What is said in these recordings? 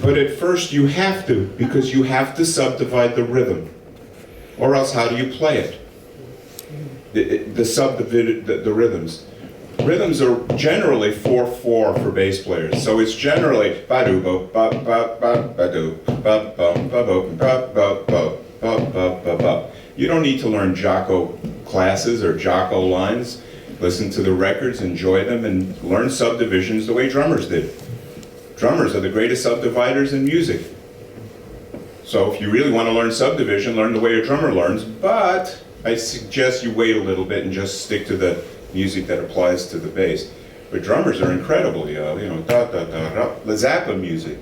But at first you have to, because you have to subdivide the rhythm. Or else how do you play it? The rhythms. Rhythms are generally 4/4 for bass players. So it's generally ba-do ba ba ba ba ba-do ba ba ba ba ba ba ba ba ba. You don't need to learn Jaco classes or Jaco lines. Listen to the records, enjoy them, and learn subdivisions the way drummers did. Drummers are the greatest subdividers in music. So if you really want to learn subdivision, learn the way a drummer learns, but I suggest you wait a little bit and just stick to the music that applies to the bass. But drummers are incredible, you know, da-da-da-da. The Zappa music.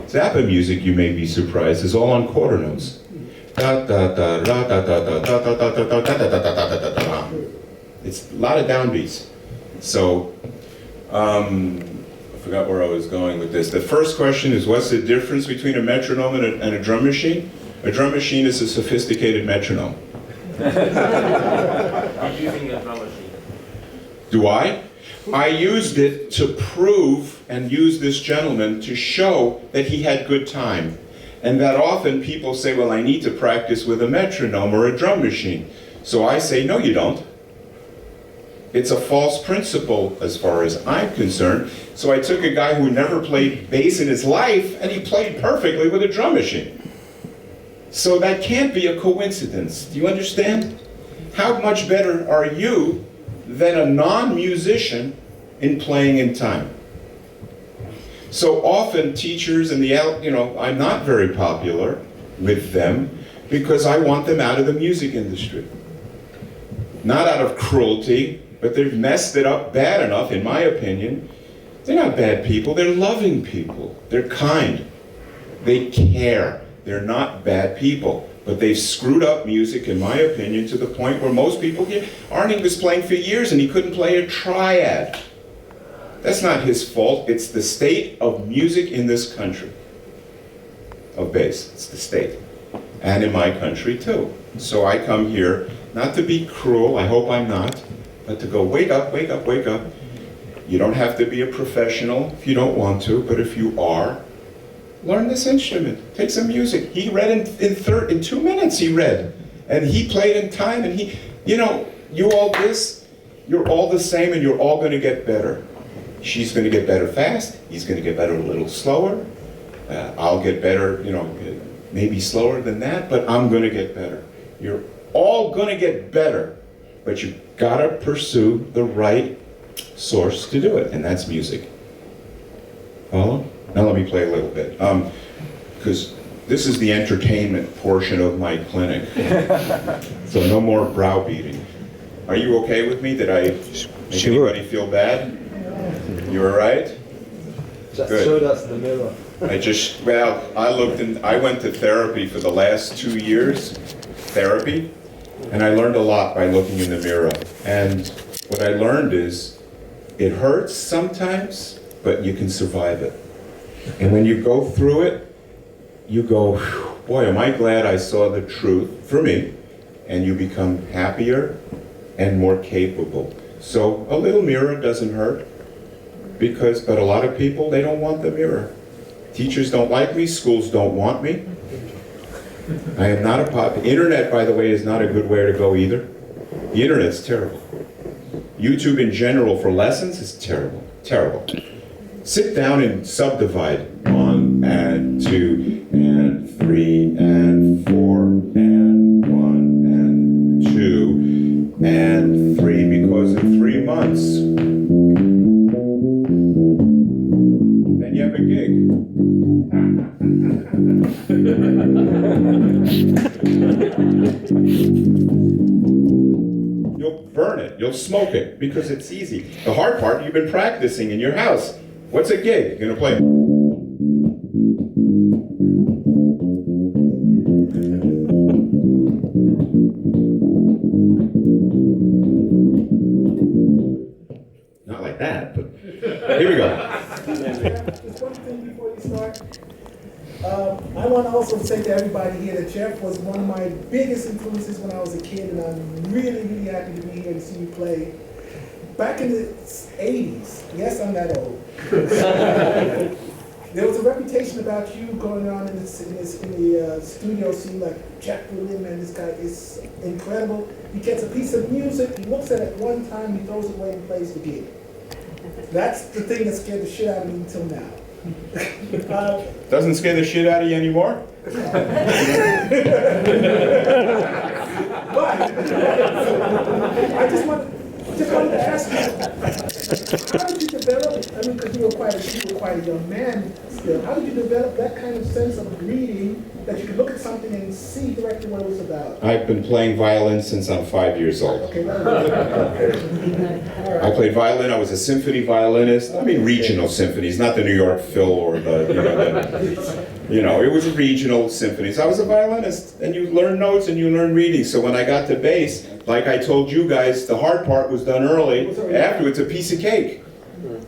Zappa music, you may be surprised, is all on quarter notes. It's a lot of downbeats. So, I forgot where I was going with this. The first question is, what's the difference between a metronome and a drum machine? A drum machine is a sophisticated metronome. I'm using a drum machine. Do I? I used it to prove and use this gentleman to show that he had good time. And that often people say, well, I need to practice with a metronome or a drum machine. So I say, no, you don't. It's a false principle as far as I'm concerned. So I took a guy who never played bass in his life, and he played perfectly with a drum machine. So that can't be a coincidence. Do you understand? How much better are you than a non-musician in playing in time? So often teachers and I'm not very popular with them because I want them out of the music industry. Not out of cruelty, but they've messed it up bad enough, in my opinion. They're not bad people, they're loving people. They're kind. They care. They're not bad people. But they've screwed up music, in my opinion, to the point where most people here, Arnie was playing for years and he couldn't play a triad. That's not his fault. It's the state of music in this country. Of bass. It's the state. And in my country too. So I come here, not to be cruel, I hope I'm not, but to go, wake up, wake up, wake up. You don't have to be a professional if you don't want to, but if you are, learn this instrument. Take some music. He read in 2 minutes, he read. And he played in time, and you're all the same, and you're all going to get better. She's going to get better fast. He's going to get better a little slower. I'll get better, maybe slower than that, but I'm going to get better. You're all going to get better, but you've got to pursue the right source to do it, and that's music. Follow? Now let me play a little bit, because this is the entertainment portion of my clinic. So no more browbeating. Are you okay with me? Did I make anybody feel bad? You all right? Just Good. showed us the mirror. I went to therapy for the last 2 years, therapy, and I learned a lot by looking in the mirror. And what I learned is, it hurts sometimes, but you can survive it. And when you go through it, you go, boy, am I glad I saw the truth, for me, and you become happier and more capable. So a little mirror doesn't hurt, but a lot of people, they don't want the mirror. Teachers don't like me, schools don't want me. I am not Internet, by the way, is not a good way to go either. The internet's terrible. YouTube in general for lessons is terrible, terrible. Sit down and subdivide 1 and 2 and 3 and 4 and 1 and 2 and 3, because in 3 months, then you have a gig. You'll burn it, you'll smoke it, because it's easy. The hard part, you've been practicing in your house. What's a gig? You're gonna play. Not like that, but here we go. Just one thing before you start. I want to also say to everybody here that Jeff was one of my biggest influences when I was a kid, and I'm really, really happy to be here to see you play. Back in the 80s, yes, I'm that old. There was a reputation about you going around in the studio scene like Jeff William, man, this guy is incredible. He gets a piece of music, he looks at it one time, he throws it away and plays the gig. That's the thing that scared the shit out of me until now. Doesn't scare the shit out of you anymore? But I just wanted to ask you, how did you develop? I mean, because you were quite a young man still. How did you develop that kind of sense of reading that you could look at something and see directly what it was about? I've been playing violin since I'm 5 years old. Okay, I played violin. I was a symphony violinist. I mean, regional symphonies, not the New York Phil or it was regional symphonies. I was a violinist, and you learn notes and you learn reading. So when I got to bass, like I told you guys, the hard part was done early. Afterwards, a piece of cake.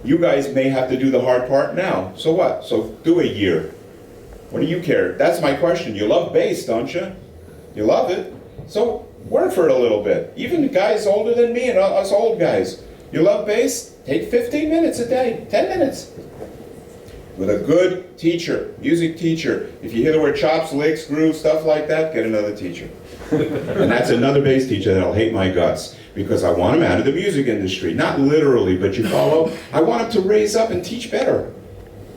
You guys may have to do the hard part now. So what? So do a year. What do you care? That's my question. You love bass, don't you? You love it. So work for it a little bit. Even guys older than me and us old guys. You love bass? Take 15 minutes a day, 10 minutes. With a good teacher, music teacher. If you hear the word chops, licks, grooves, stuff like that, get another teacher. And that's another bass teacher that'll hate my guts, because I want him out of the music industry. Not literally, but you follow? I want him to raise up and teach better.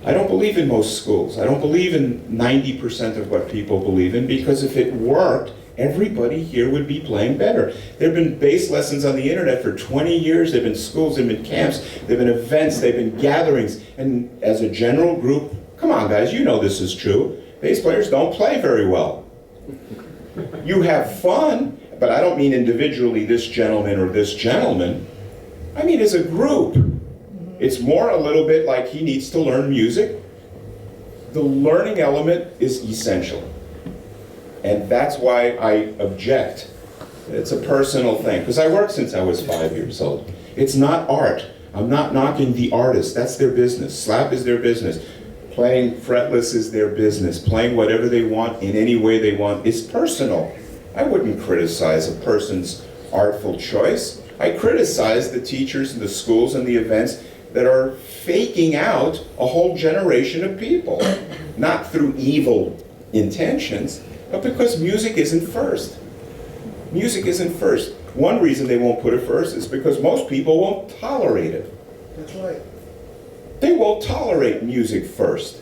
I don't believe in most schools. I don't believe in 90% of what people believe in, because if it worked, everybody here would be playing better. There have been bass lessons on the internet for 20 years. There have been schools, there have been camps, there have been events, there have been gatherings. And as a general group, come on guys, you know this is true. Bass players don't play very well. You have fun, but I don't mean individually this gentleman or this gentleman. I mean as a group. It's more a little bit like he needs to learn music. The learning element is essential. And that's why I object. It's a personal thing, because I worked since I was 5 years old. It's not art. I'm not knocking the artist. That's their business. Slap is their business. Playing fretless is their business. Playing whatever they want in any way they want is personal. I wouldn't criticize a person's artful choice. I criticize the teachers and the schools and the events that are faking out a whole generation of people. Not through evil intentions, but because music isn't first. Music isn't first. One reason they won't put it first is because most people won't tolerate it. That's right. They won't tolerate music first.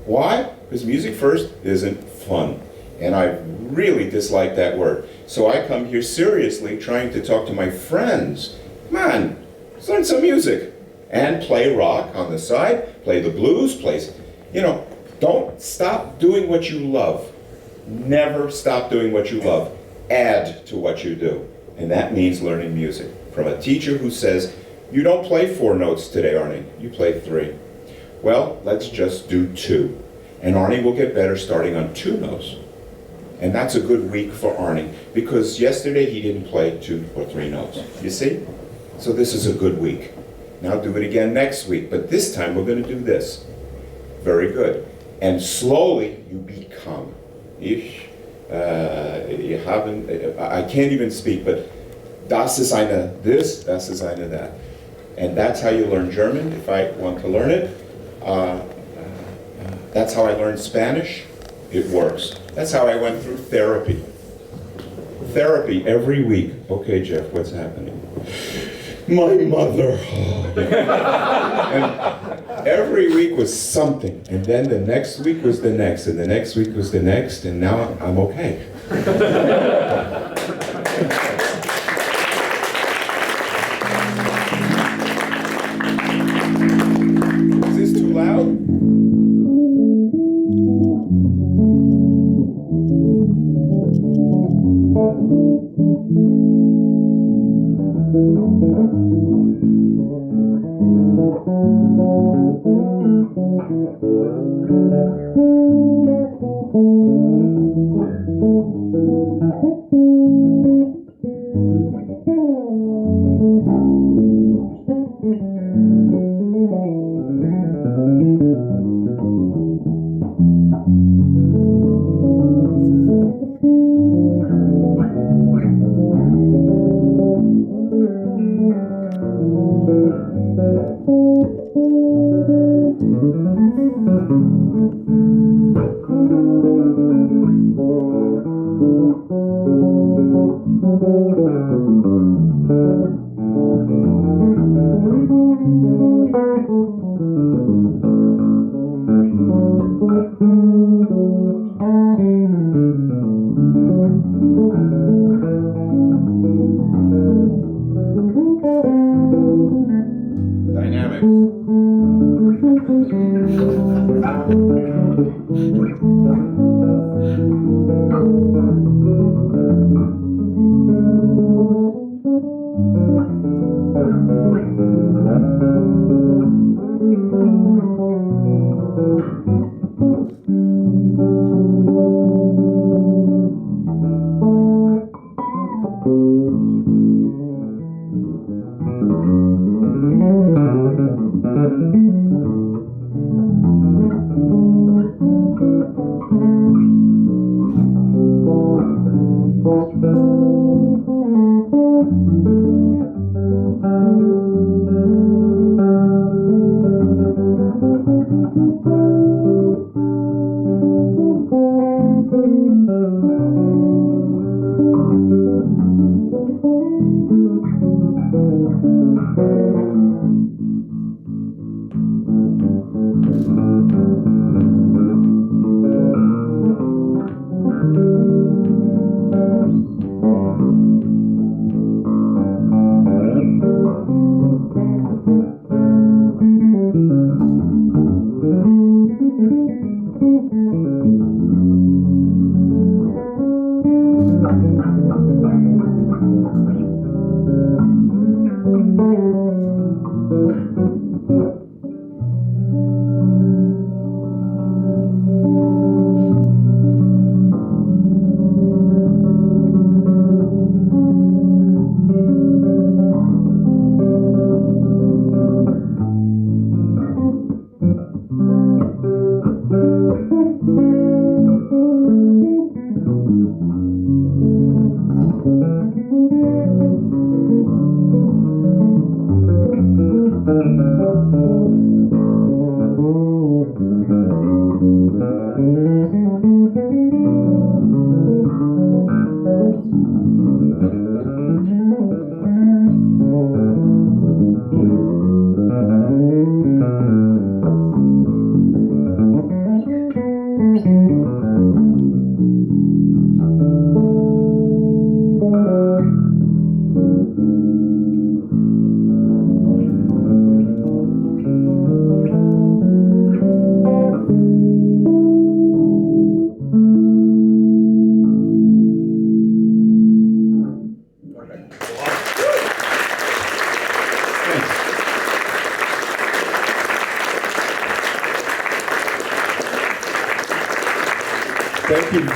Why? Because music first isn't fun. And I really dislike that word. So I come here seriously trying to talk to my friends. Come on, let's learn some music. And play rock on the side, play the blues, don't stop doing what you love. Never stop doing what you love. Add to what you do. And that means learning music. From a teacher who says, you don't play 4 notes today, Arnie. You play 3. Well, let's just do 2. And Arnie will get better starting on 2 notes. And that's a good week for Arnie, because yesterday he didn't play 2 or 3 notes. You see? So this is a good week. Now do it again next week, but this time we're going to do this. Very good. And slowly you become. I can't even speak, but das ist eine this, das ist eine that. And that's how you learn German, if I want to learn it. That's how I learned Spanish. It works. That's how I went through therapy. Therapy every week. Okay, Jeff, what's happening? My mother. And every week was something. And then the next week was the next. And the next week was the next. And now I'm okay. Is this too loud? Thank you very